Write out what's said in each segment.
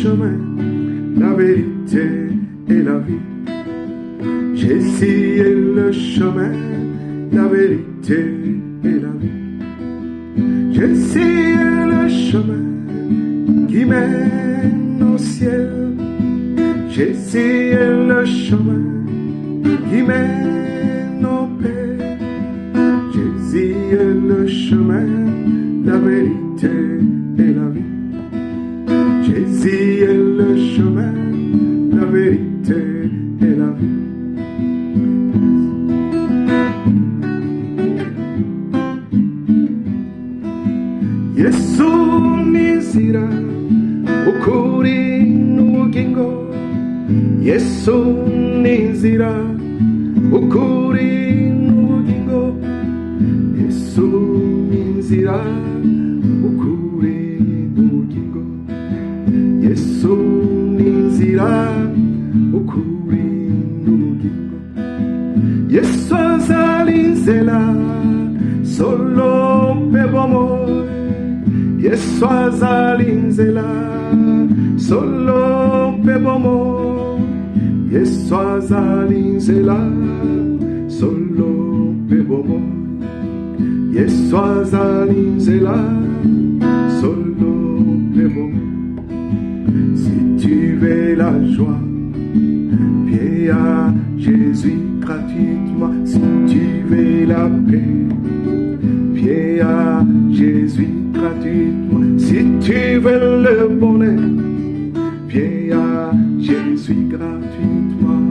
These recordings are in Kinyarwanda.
chemin, la vérité et la vie. Jésus est le chemin, la vérité et la vie. Jésus est le chemin qui mène au ciel. Jésus est le chemin qui mène au Père. Jésus est le chemin, la vérité et la vie. Jésus est le chemin, la vérité et la vie. Yesu nizira ukuri n'ubugingo. Yesu nizira ukuri n'ubugingo. Yesu nizira ukuri n'ubugingo. Yesu nizira ukuri n'ubugingo. Yesu azalizela solo pebomo. Yesu azalinzela solo pebomo. Yesu azalinzela solo pebomo. Yesu azalinzela solo pebomo. Si tu veux la joie, viens à Jésus gratuitement. Si tu veux la paix, viens à Jésus gratuitement. Si tu veux le bonheur, viens à Jésus gratuitement.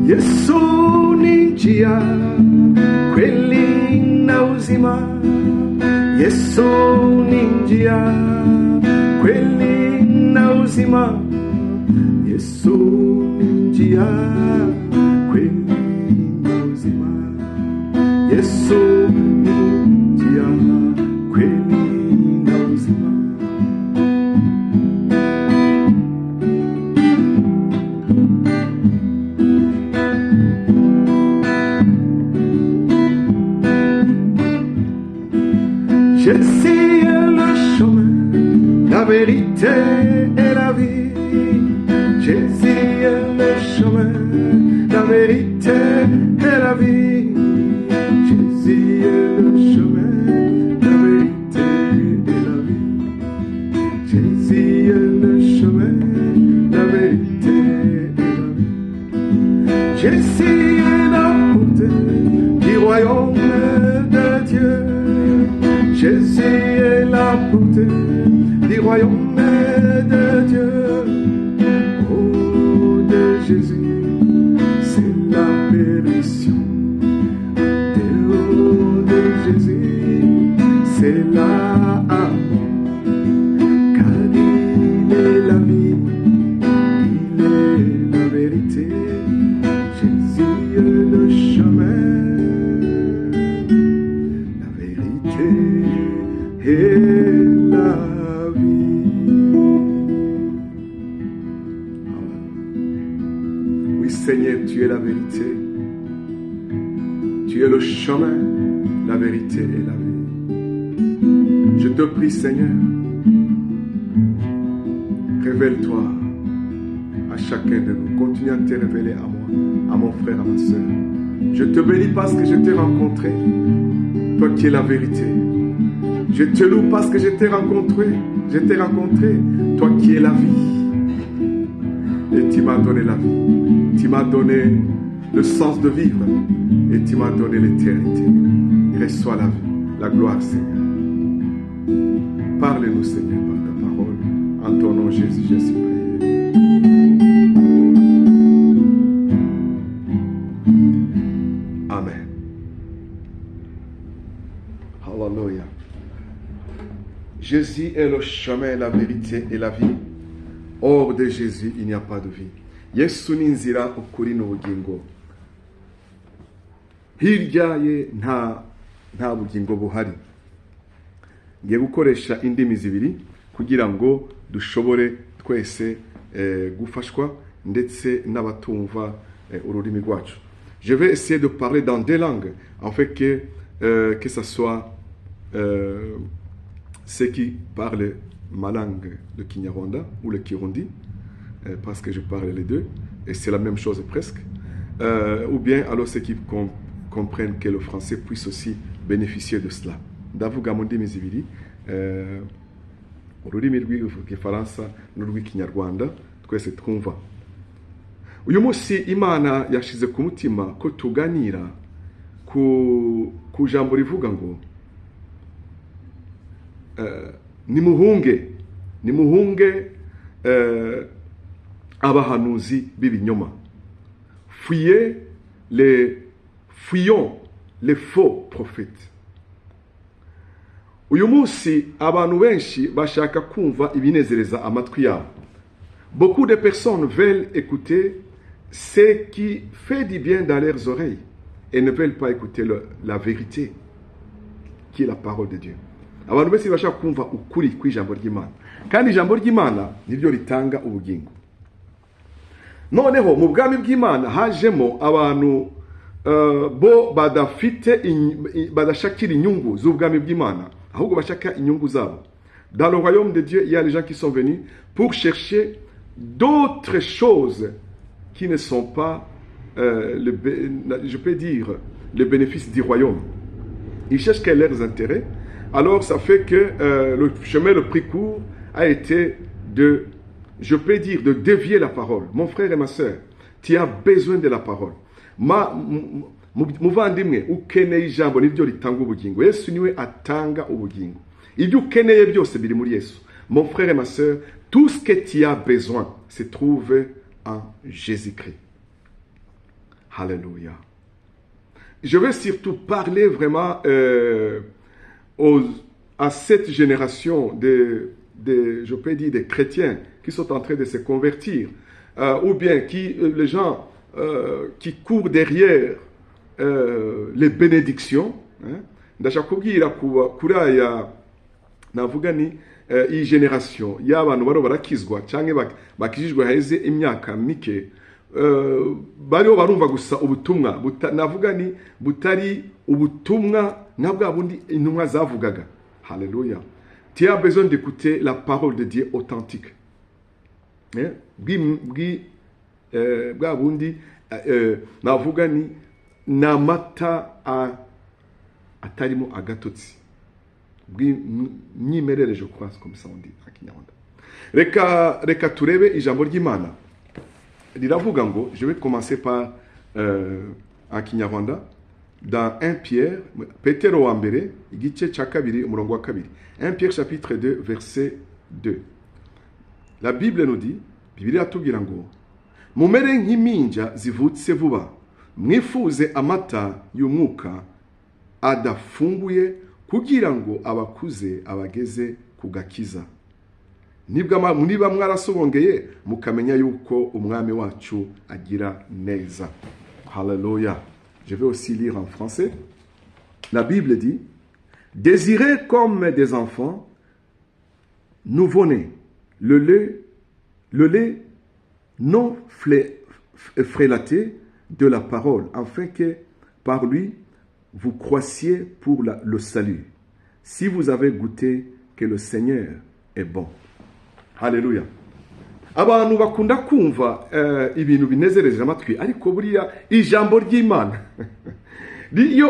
Yesu ni njia, kweli na uzima. Yesu ni njia, kweli na uzima. Yesu ni njia, kweli na uzima. Yesu ni njia, kweli na uzima. Jésus est le chemin, la vérité et la vie. Jésus est le chemin, la vérité et la vie. Jésus est le chemin, la vérité et la vie. Jésus est le chemin, la vérité et la vie. Jésus est la porte du royaume de Dieu. Jésus est la porte du royaume de Dieu. Oh, de Jésus, c'est la perdition. Oh, de Jésus, c'est l'amour. Car il est la vie, il est la vérité. Jésus est le chemin, la vérité et la vie. Oui, Seigneur, tu es la vérité. Tu es le chemin, la vérité et la vie. Je te prie, Seigneur, révèle-toi à chacun de nous. Continue à te révéler à moi, à mon frère, à ma soeur. Je te bénis parce que je t'ai rencontré, toi qui es la vérité. Je te loue parce que je t'ai rencontré, toi qui es la vie. Et tu m'as donné la vie, tu m'as donné le sens de vivre et tu m'as donné l'éternité. Reçois la vie, la gloire, Seigneur. Parle-nous, Seigneur, par ta parole. En ton nom, Jésus, je suis prié. Amen. Hallelujah. Jésus est le chemin, la vérité et la vie. Hors de Jésus, il n'y a pas de vie. Yesu ni nzira, ukuri n'ubugingo. Hirya ye nta bugingo buhari. Ngiye gukoresha indimi zibiri kugira ngo dushobore twese gufashwa ndetse n'abatumva ururimi rwacu. Je vais essayer de parler dans deux langues, en fait que ce soit ceux qui parlent ma langue, le Kinyarwanda ou le Kirundi, parce que je parle les deux, et c'est la même chose presque, ou bien alors ceux qui comprennent que le français puisse aussi bénéficier de cela. Ndavuga mu ndimi zibiri, ururimi rw'igifaransa n'urw'ikinyarwanda twese twumva. Uyu munsi Imana yashize ku mutima ko tuganira ku jambo rivuga ngo nimuhunge abahanuzi b'ibinyoma. Fuyons les faux prophètes. Uyu munsi abantu benshi bashaka kumva ibinezereza amatwi yabo. Beaucoup de personnes veulent écouter ce qui fait du bien dans leurs oreilles et ne veulent pas écouter la vérité qui est la parole de Dieu. Abantu bose bashaka kumva ukuri kw'ijambo ry'Imana, kandi ijambo ry'Imana niryo ritanga ubugingo. Noneho mu bwami bw'Imana hajemo abantu bo badashakira inyungu z'ubwami bw'Imana, ahubwo bashaka inyungu zabo. Dans le royaume de Dieu, il y a les gens qui sont venus pour chercher d'autres choses qui ne sont pas, je peux dire, le bénéfice du royaume. Ils cherchent quels sont leurs intérêts. Alors ça fait que le chemin le plus court a été je peux dire, de dévier la parole. Mon frère et ma soeur, tu as besoin de la parole. Muvandimwe ukeneye ijambo niryo ritanga ubugingo. Yesu niwe atanga ubugingo. Ibyo ukeneye byose biri muri Yesu. Mon frère et ma soeur, tout ce que tu as besoin se trouve en Jésus-Christ. Alléluia. Je vais surtout parler vraiment à cette génération je peux dire, des chrétiens qui sont en train de se convertir, ou bien les gens qui courent derrière les bénédictions. Ndashakubwira kuraya navuga ni iyi generation y'abantu baro barakizwa canke bakijijwe heze imyaka mike, bariho barumva gusa ubutumwa navuga ni butari ubutumwa nka bwa bundi intumwa zavugaga. Alléluia. Tu as besoin d'écouter la parole de Dieu authentique. Bwa bundi navuga ni namata atarimo agatotsi. Myimerere, je crois, comme ça on dit en Kinyarwanda. Reka turebe ijambo ry'Imana. Riravuga ngo, je vais commencer par en Kinyarwanda, dans 1 Pierre, Petero wa mbere, igice cya kabiri, umurongo wa kabiri. 1 Pierre chapitre 2, verset 2. La Bible nous dit, Bibiliya atubwira ngo, mumere nk'impinja zivutse vuba, mwifuze amata y'umwuka adafunguye, kugira ngo abakuze abageze ku gakiza. Niba mwarasobongeye mukamenya yuko umwami wacu agira neza. Hallelujah. Je vais aussi lire en français. La Bible dit, désirez comme des enfants nouveau-nés le lait non frélaté de la parole, afin que par lui vous croissiez pour le salut, si vous avez goûté que le Seigneur est bon. Alléluia. Abantu bakunda kumva ibintu binezereje amatwi, ariko buriya ijambo ry'Imana iyo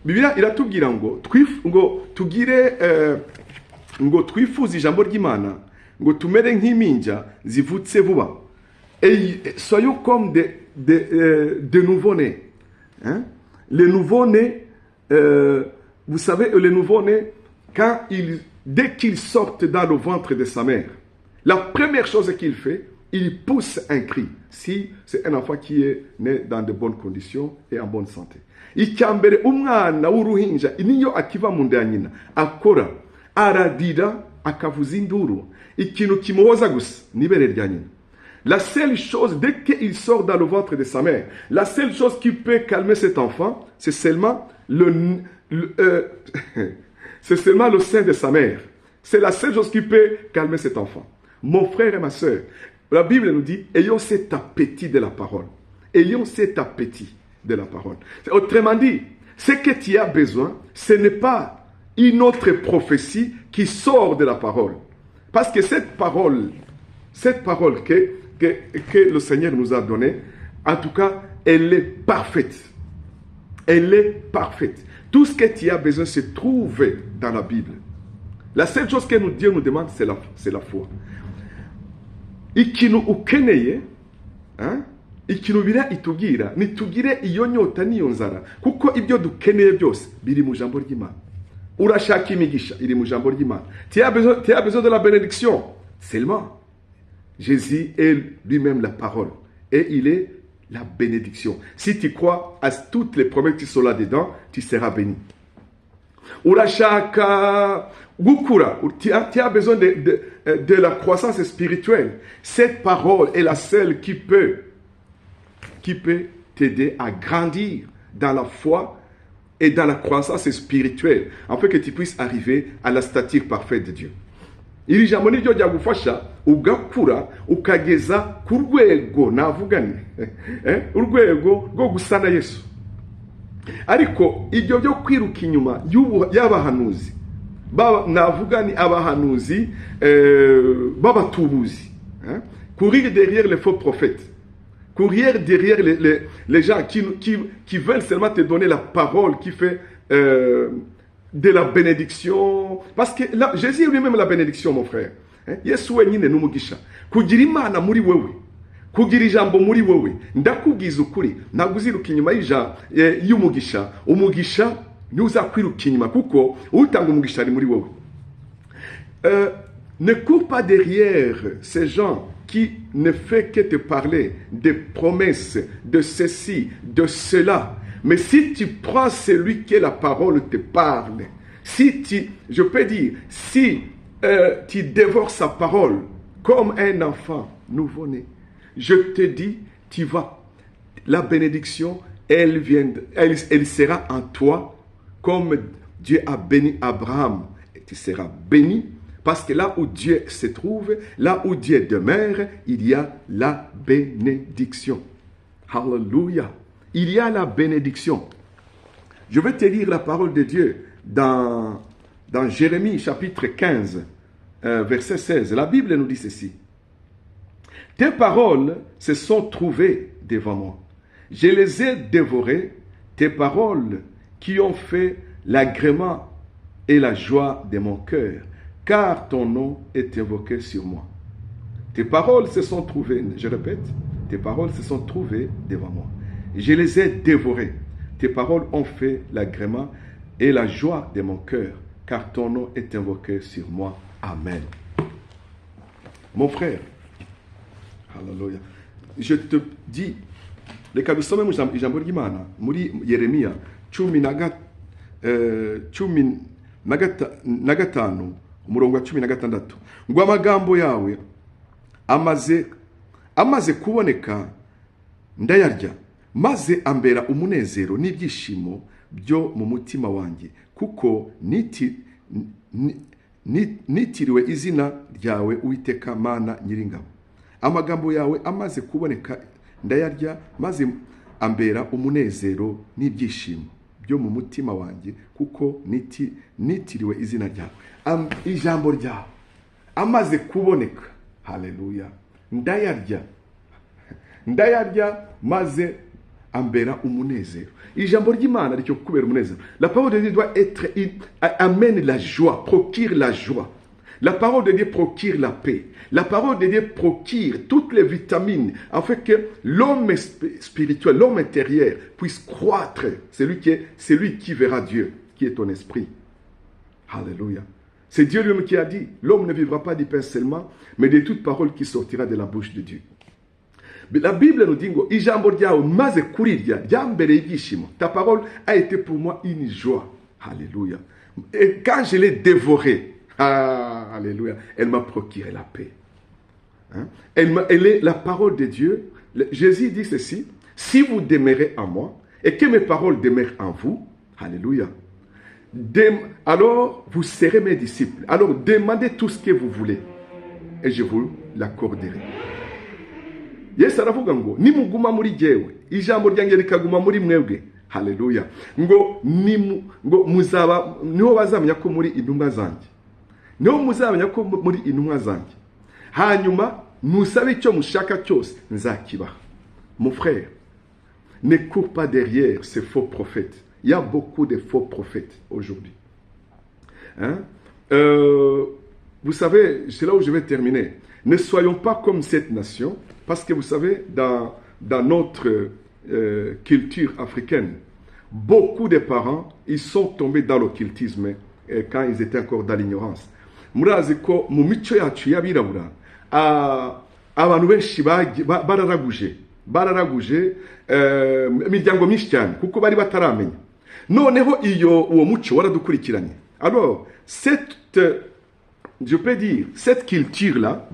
Bibiliya iratubwira ngo twifuze ijambo ry'Imana, ngo tumere nk'impinja zivutse vuba. Soyons comme de nouveau-nés. Les nouveau-nés, vous savez, les nouveau-nés, dès qu'ils sortent dans le ventre de sa mère, la première chose qu'il fait, il pousse un cri. Si c'est un enfant qui est né dans de bonnes conditions et en bonne santé. Icyambere umwana w'uruhinja niyo akiva mu nda ya nyina akora aradira akavuza induru, ikintu kimuhoza gusa n'ibere rya nyina. La seule chose, dès qu'il sort dans le ventre de sa mère, la seule chose qui peut calmer cet enfant, c'est seulement c'est seulement le sein de sa mère. C'est la seule chose qui peut calmer cet enfant. Mon frère et ma soeur, La Bible nous dit, ayons cet appétit de la parole. Ayons cet appétit de la parole. Autrement dit, ce que tu as besoin, ce n'est pas une autre prophétie qui sort de la parole. Parce que cette parole que le Seigneur nous a donnée, en tout cas, elle est parfaite. Elle est parfaite. Tout ce que tu as besoin se trouve dans la Bible. La seule chose que Dieu nous demande, c'est la foi. Ikintu ukeneye, ikintu bira itubwira, nitugire iyo nyota n'iyo nzara, kuko ibyo dukeneye byose biri mu jambo ry'Imana. Urashaka imigisha, iri mu jambo ry'Imana. Tu as besoin de la bénédiction. Seulement, Jésus est lui-même la parole. Et il est la bénédiction. Si tu crois à toutes les promesses qui sont là-dedans, tu seras béni. Urashaka gukura, tu as besoin de la croissance spirituelle. Cette parole est la seule qui peut t'aider à grandir dans la foi et dans la croissance spirituelle, afin que tu puisses arriver à la stature parfaite de Dieu. Iri jambo niryo ryagufasha ugakura ukageza ku rwego navugane urwego rwo gusana Yesu. Ariko ibyo byo kwiruka inyuma y'abahanuzi navuga ni abahanuzi b'abatubuzi, courir derrière les faux prophètes, courir derrière les gens qui veulent seulement te donner la parole qui fait de la bénédiction. Parce que là, Jésus est lui-même la bénédiction, mon frère. Yesu wenyine n'umugisha. Kugira Imana muri wewe, kugira ijambo muri wewe, ndakubwiza ukuri, ntabwo uziruka inyuma y'umugisha. Umugisha ntuzakwiruka inyuma kuko utanga umugisha ari muri wewe. Ne cours pas derrière ces gens qui ne fait que te parler des promesses, de ceci, de cela. Mais si tu prends celui que la parole te parle, si tu dévores sa parole comme un enfant nouveau-né, je te dis, tu vas. La bénédiction, elle sera en toi comme Dieu a béni Abraham. Et tu seras béni parce que là où Dieu se trouve, là où Dieu demeure, il y a la bénédiction. Hallelujah. Il y a la bénédiction. Je vais te lire la parole de Dieu dans Jérémie chapitre 15, verset 16. La Bible nous dit ceci. Tes paroles se sont trouvées devant moi. Je les ai dévorées, tes paroles qui ont fait l'agrément et la joie de mon cœur, car ton nom est évoqué sur moi. Tes paroles se sont trouvées, je répète, tes paroles se sont trouvées devant moi. Je les ai dévorées. Tes paroles ont fait l'agrément et la joie de mon cœur, car ton nom est invoqué sur moi. Amen. Mon frère, hallelujah. Je te dis, reka dusome mu ijambo ry'Imana muri Yeremiya 15 umurongo wa 16, ngo amagambo yawe amaze kuboneka ndayarya, maze ambera umunezero n'ibyishimo byo mu mutima wanjye, kuko nitiriwe izina ryawe Uwiteka Mana Nyiringabo. Amagambo yawe amaze kuboneka ndayarya, maze ambera umunezero n'ibyishimo byo mu mutima wanjye, kuko nitiriwe izina ryawe. Ijambo ryawe amaze kuboneka, haleluya, ndayarya maze ambera umunezero. Ijambo ry'Imana ryo kubera umunezero. La parole de Dieu doit être amène la joie, procure la joie. La parole de Dieu procure la paix. La parole de Dieu procure toutes les vitamines afin que l'homme spirituel, l'homme intérieur puisse croître. C'est lui qui verra Dieu, qui est ton esprit. Alléluia. C'est Dieu lui-même qui a dit, l'homme ne vivra pas du pain seulement, mais de toute parole qui sortira de la bouche de Dieu. La Bible nous dit, ta parole a été pour moi une joie. Alléluia. Et quand je l'ai dévorée, alléluia, elle m'a procuré la paix. Elle est la parole de Dieu. Jésus dit ceci, si vous demeurez en moi et que mes paroles demeurent en vous, alléluia, alors vous serez mes disciples. Alors demandez tout ce que vous voulez et je vous l'accorderai. Yesu aravuga ngo nimuguma muri jyewe ijambo ryanjye rikaguma muri mwebwe. Haleluya. Ngo muzaba niho bazamenya ko muri intumwa zanjye. Niho muzamenya ko muri intumwa zanjye. Hanyuma musabe icyo mushaka cyose nzakibaha. Mon frère, ne cours pas derrière ces faux prophètes. Il y a beaucoup de faux prophètes aujourd'hui. Hein? Vous savez, c'est là où je vais terminer. Ne soyons pas comme cette nation, parce que vous savez, dans notre culture africaine, beaucoup de parents, ils sont tombés dans l'occultisme quand ils étaient encore dans l'ignorance. Murazi ko mu mico yacu y'abirabura abantu benshi bararaguje imiryango myinshi cyane kuko bari bataramenya. Noneho uwo muco waradukurikiranye. Alors, je peux dire, cette culture-là,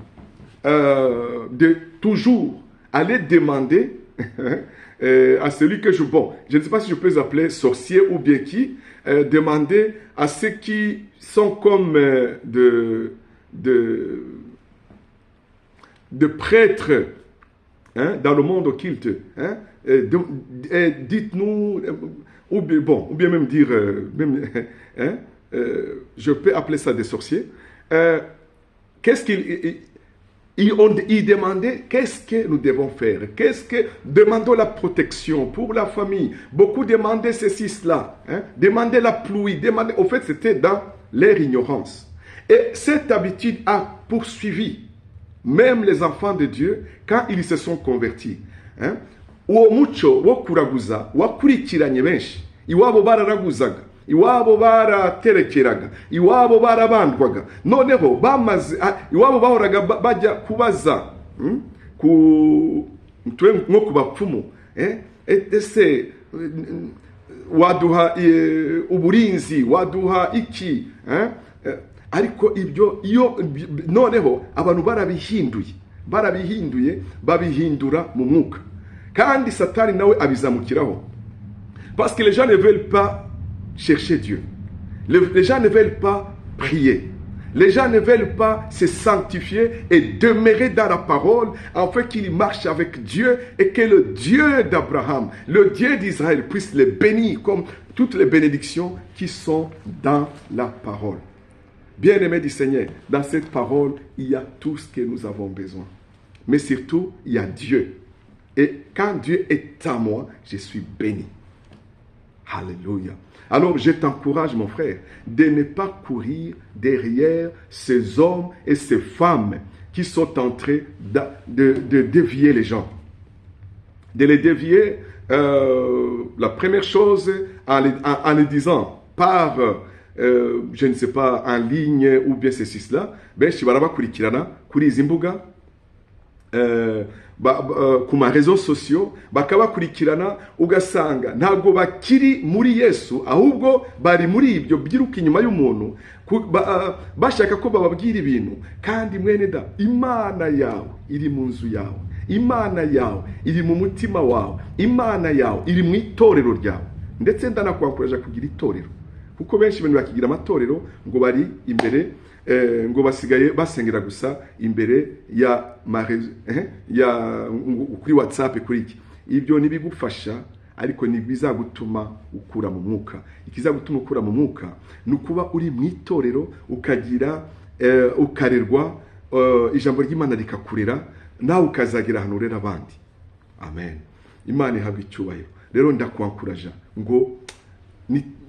de toujours aller demander à celui que je ne sais pas si je peux appeler sorcier ou bien qui, demander à ceux qui sont comme de prêtres, hein, dans le monde occulte, hein, dites-nous, ou bien même dire, hein, je peux appeler ça des sorciers. Qu'est-ce qu'ils demandaient, qu'est-ce que nous devons faire? Demandons la protection pour la famille. Beaucoup demandaient ceci, cela. Hein? Demandaient la pluie. Au fait, c'était dans leur ignorance. Et cette habitude a poursuivi même les enfants de Dieu quand ils se sont convertis. Hein? Uwo muco wo kuraguza wakurikiranye benshi. Iwabo bararaguzaga, iwabo baraterekeraga, iwabo barabandwaga. Noneho bamaze iwabo bahoraga bajya kubaza nko kubapfumu, ese waduha uburinzi, waduha iki, ariko ibyo noneho abantu barabihinduye babihindura mu mwuka. Kandi Satani nawe abizamukiraho. Parce que les gens ne veulent pas chercher Dieu. Les gens ne veulent pas prier. Les gens ne veulent pas se sanctifier et demeurer dans la parole afin qu'ils marchent avec Dieu et que le Dieu d'Abraham, le Dieu d'Israël puisse les bénir comme toutes les bénédictions qui sont dans la parole. Bien-aimés du Seigneur, dans cette parole, il y a tout ce que nous avons besoin. Mais surtout, il y a Dieu. Et quand Dieu est à moi, je suis béni. Alléluia. Alors je t'encourage, mon frère, de ne pas courir derrière ces hommes et ces femmes qui sont en train de dévier les gens. De les dévier, la première chose, en les disant par, je ne sais pas, en ligne ou bien ceci, cela, benshi barabakurikirana kuri izi mbuga, ku ma réseaux sociaux bakabakurikirana ugasanga ntabwo bakiri muri Yesu ahubwo bari muri ibyo byiruka inyuma y'umuntu bashaka ko bababwira ibintu. Kandi mwene da, Imana yawe iri mu nzu yawe, Imana yawe iri mu mutima wawe, Imana yawe iri mu itorero ryawe. Ndetse ndanakwakoresha kugira itorero, kuko benshi ibintu bakigira amatorero ngo bari imbere, ngo basigaye basengera gusa imbere ya kuri WhatsApp kuri iki. Ibyo nibigufasha ariko nibizagutuma ukura mu mwuka. Ikizagutuma ukura mu mwuka nukuba uri mu itorero ukagira ukarerwa, ijambo ry'Imana rikakurera, nawe ukazagira ahantu urera abandi. Amen. Imana ihabwa icyubahiro. Rero ndakwankuraje ngo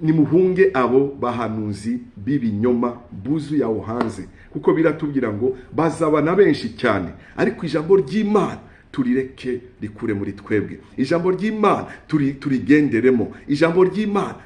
nimuhunge abo bahanuzi b'ibinyoma buzuye aho hanze, kuko biratubwira ngo bazabana benshi cyane, ariko ijambo ry'Imana turireke rikure muri twebwe. Ijambo ry'Imana turigenderemo, ijambo ry'Imana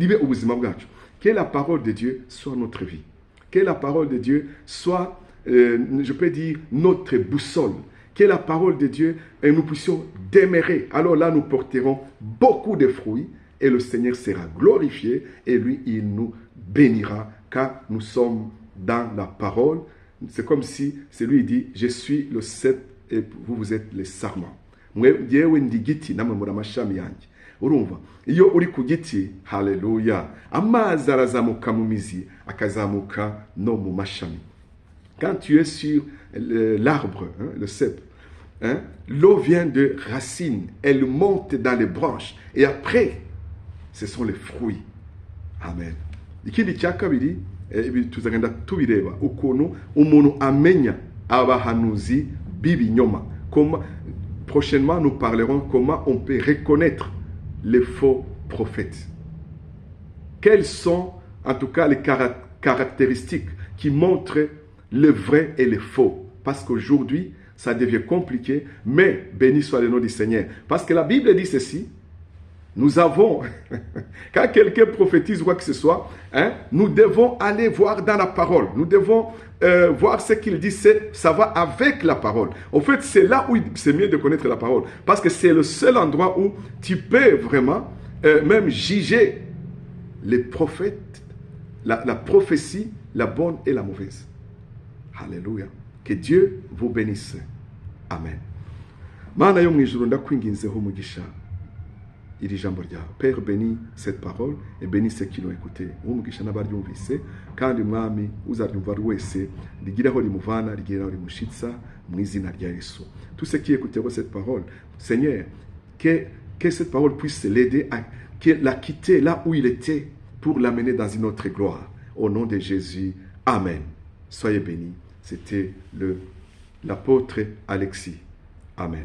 ribe ubuzima bwacu. Que la parole de Dieu soit notre vie, que la parole de Dieu soit, je peux dire, notre boussole. Que la parole de Dieu, et nous puissions demeurer. Alors là, nous porterons beaucoup de fruits et le Seigneur sera glorifié et lui, il nous bénira car nous sommes dans la parole. C'est comme si c'est lui dit, je suis le cep et vous êtes les sarments. Yewe ndi giti namwe muri amashami yanjye. Urumva, iyo uri ku giti, haleluya, amazi arazamuka mu mizi akazamuka no mu mashami. Quand tu es sur l'arbre, hein, le cep, hein, l'eau vient de racines, elle monte dans les branches. Et après, ce sont les fruits. Amen. Ikindi cya kabiri, tuzagenda tubireba ukuntu umuntu amenya abahanuzi b'ibinyoma. Prochainement, nous parlerons comment on peut reconnaître les faux prophètes. Quelles sont, en tout cas, les caractéristiques qui montrent le vrai et le faux? Parce qu'aujourd'hui, ça devient compliqué, mais béni soit le nom du Seigneur. Parce que la Bible dit ceci, nous avons, quand quelqu'un prophétise ou quoi que ce soit, hein, nous devons aller voir dans la parole. Nous devons voir ce qu'il dit, ça va avec la parole. En fait, c'est là où c'est mieux de connaître la parole. Parce que c'est le seul endroit où tu peux vraiment même juger les prophètes, la prophétie, la bonne et la mauvaise. Alléluia. Que Dieu vous bénisse. Amen. Mana yo mwijuru ndakwinginzeho umugisha iri jambo ryawe. Père, bénis cette parole et bénis ceux qui l'ont écouté. Umugisha n'abaryumvise kandi mwami uzaryumva wese rigireho rimuvana rigireho rimushitsa mu izina rya Yesu. Tous ceux qui écouteront cette parole, Seigneur, que cette parole puisse l'aider à la quitter là où il était pour l'amener dans une autre gloire. Au nom de Jésus, Amen. Soyez bénis. C'était l'apôtre Alexis. Amen.